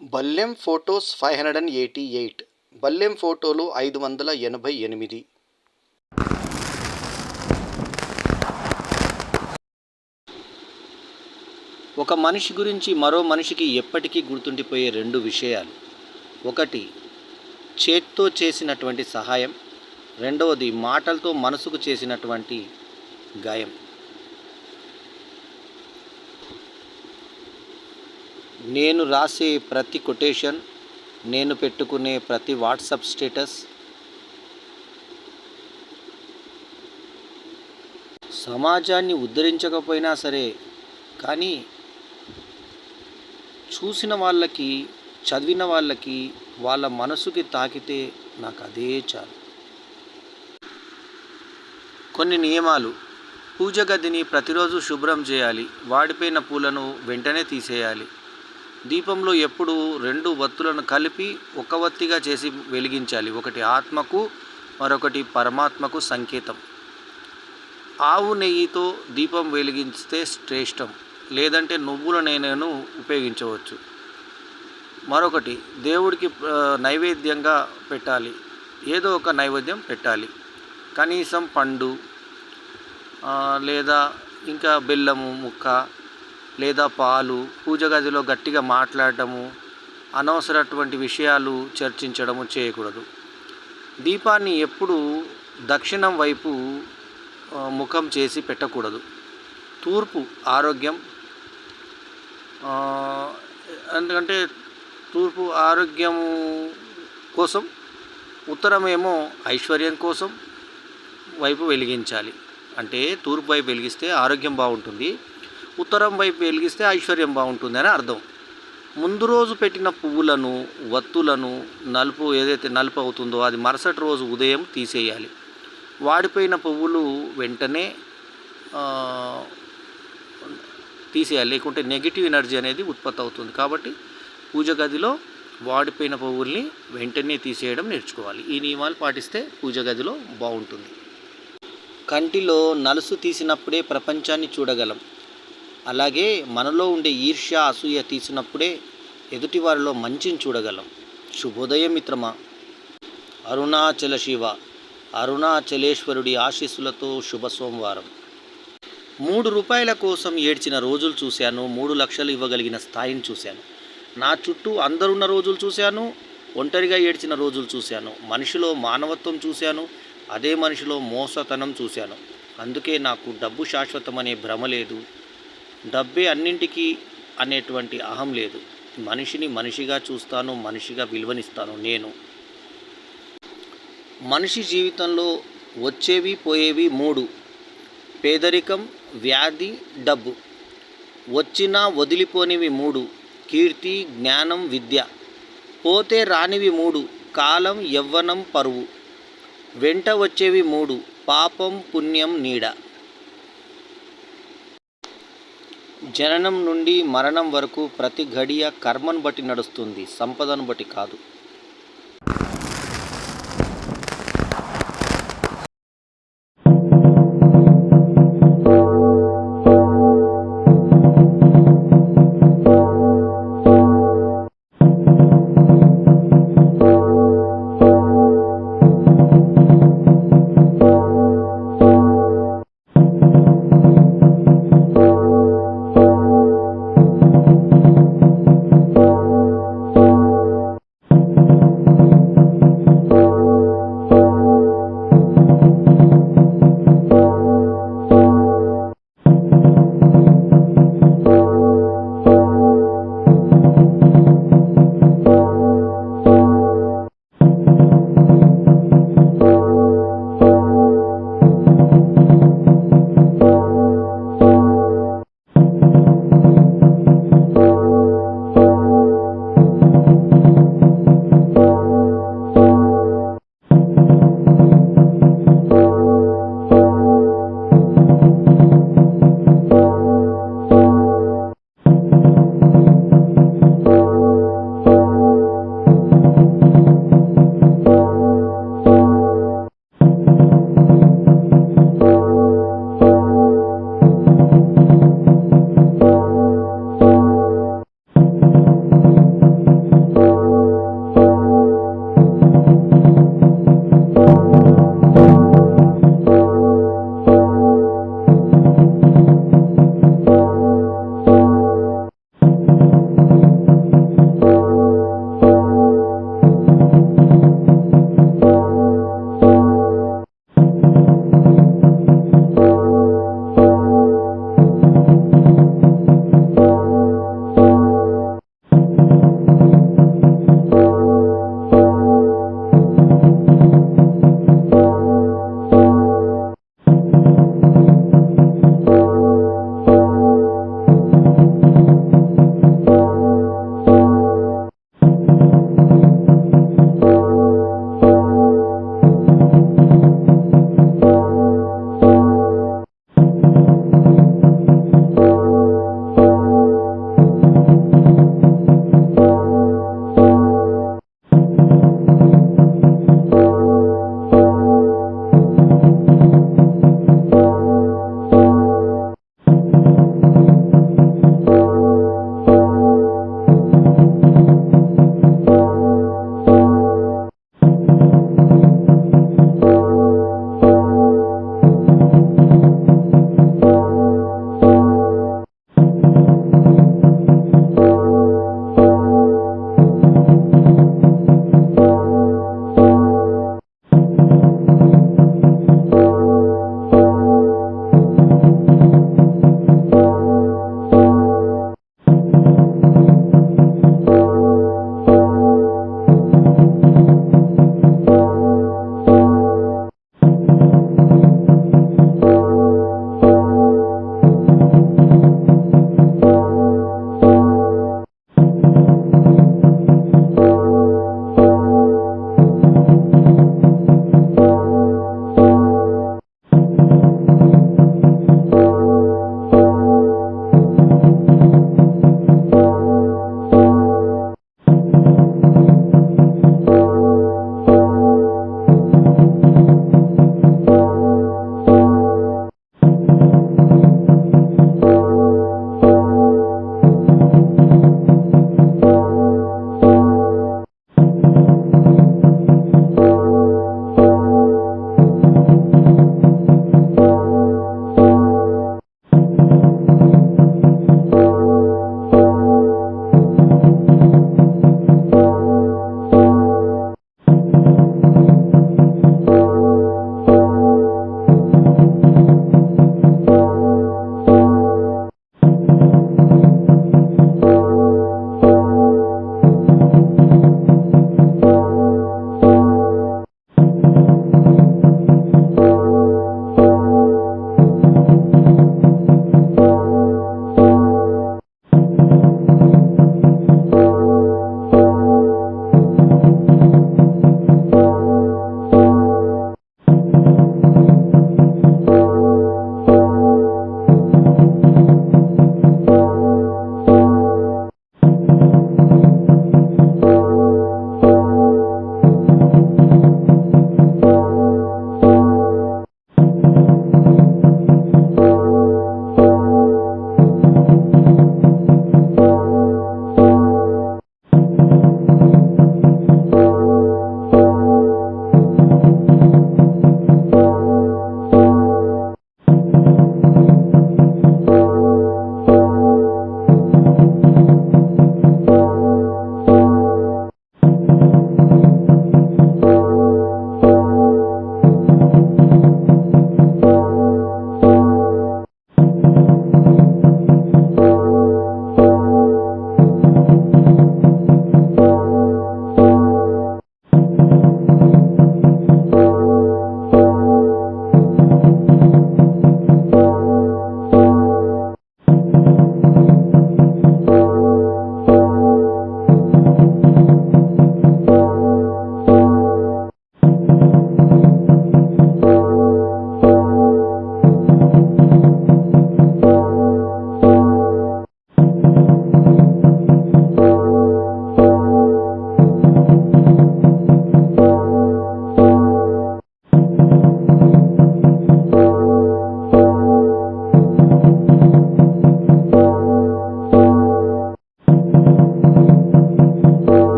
బల్లెం photos 588 బల్లెం ఫోటోలు 588. ఒక మనిషి గురించి మరో మనిషికి ఎప్పటికీ గుర్తుండిపోయే రెండు విషయాలు. ఒకటి చేత్తో చేసినటువంటి సహాయం, రెండవది మాటలతో మనసుకు చేసినటువంటి గాయం. నేను రాసే ప్రతి కొటేషన్, నేను పెట్టుకునే ప్రతి వాట్సాప్ స్టేటస్ సమాజాన్ని ఉద్ధరించకపోయినా సరే, కానీ చూసిన వాళ్ళకి, చదివిన వాళ్ళకి, వాళ్ళ మనసుకి తాకితే నాకు అదే చాలు. కొన్ని నియమాలు. పూజ గదిని ప్రతిరోజు శుభ్రం చేయాలి. వాడిపోయిన పూలను వెంటనే తీసేయాలి. దీపంలో ఎప్పుడు 2 వత్తులను కలిపి ఒక వత్తిగా చేసి వెలిగించాలి. ఒకటి ఆత్మకు, మరొకటి పరమాత్మకు సంకేతం. ఆవు నెయ్యితో దీపం వెలిగిస్తే శ్రేష్టం, లేదంటే నువ్వుల నూనెను ఉపయోగించవచ్చు. మరొకటి, దేవుడికి నైవేద్యంగా పెట్టాలి. ఏదో ఒక నైవేద్యం పెట్టాలి. కనీసం పండు లేదా ఇంకా బెల్లము ముక్క లేదా పాలు. పూజ గదిలో గట్టిగా మాట్లాడటము, అనవసరటువంటి విషయాలు చర్చించడము చేయకూడదు. దీపాన్ని ఎప్పుడు దక్షిణం వైపు ముఖం చేసి పెట్టకూడదు. తూర్పు ఆరోగ్యం, ఎందుకంటే తూర్పు ఆరోగ్యం కోసం, ఉత్తరమేమో ఐశ్వర్యం కోసం వైపు వెలిగించాలి. అంటే తూర్పు వైపు వెలిగిస్తే ఆరోగ్యం బాగుంటుంది, ఉత్తరం వైపు వెలిగిస్తే ఐశ్వర్యం బాగుంటుంది అని అర్థం. ముందు రోజు పెట్టిన పువ్వులను, వత్తులను ఏదైతే నలుపు అవుతుందో అది మరుసటి రోజు ఉదయం తీసేయాలి. వాడిపోయిన పువ్వులు వెంటనే తీసేయాలి, లేకుంటే నెగిటివ్ ఎనర్జీ అనేది ఉత్పత్తి అవుతుంది. కాబట్టి పూజ గదిలో వాడిపోయిన పువ్వుల్ని వెంటనే తీసేయడం నేర్చుకోవాలి. ఈ నియమాలు పాటిస్తే పూజ గదిలో బాగుంటుంది. కంటిలో నలుసు తీసినప్పుడే ప్రపంచాన్ని చూడగలం. అలాగే మనలో ఉండే ఈర్ష్య, అసూయ తీసినప్పుడే ఎదుటివారిలో మంచిని చూడగలం. శుభోదయం మిత్రమా. అరుణాచల శివ, అరుణాచలేశ్వరుడి ఆశీస్సులతో శుభ సోమవారం. 3 రూపాయల కోసం ఏడ్చిన రోజులు చూశాను. 3 లక్షలు ఇవ్వగలిగిన స్థాయిని చూశాను. నా చుట్టూ అందరున్న రోజులు చూశాను. ఒంటరిగా ఏడ్చిన రోజులు చూశాను. మనిషిలో మానవత్వం చూశాను. అదే మనిషిలో మోసతనం చూశాను. అందుకే నాకు డబ్బు శాశ్వతమనే భ్రమ లేదు, డబ్బే అన్నింటికీ అనేటువంటి అహం లేదు. మనిషిని మనిషిగా చూస్తాను, మనిషిగా విలువనిస్తాను. నేను మనిషి జీవితంలో వచ్చేవి పోయేవి 3: పేదరికం, వ్యాధి, డబ్బు. వచ్చినా వదిలిపోనివి 3: కీర్తి, జ్ఞానం, విద్య. పోతే రానివి 3: కాలం, యవ్వనం, పరువు. వెంట వచ్చేవి 3: పాపం, పుణ్యం, నీడ. జననం నుండి మరణం వరకు ప్రతి ఘడియ కర్మను బట్టి నడుస్తుంది, సంపదను బట్టి కాదు.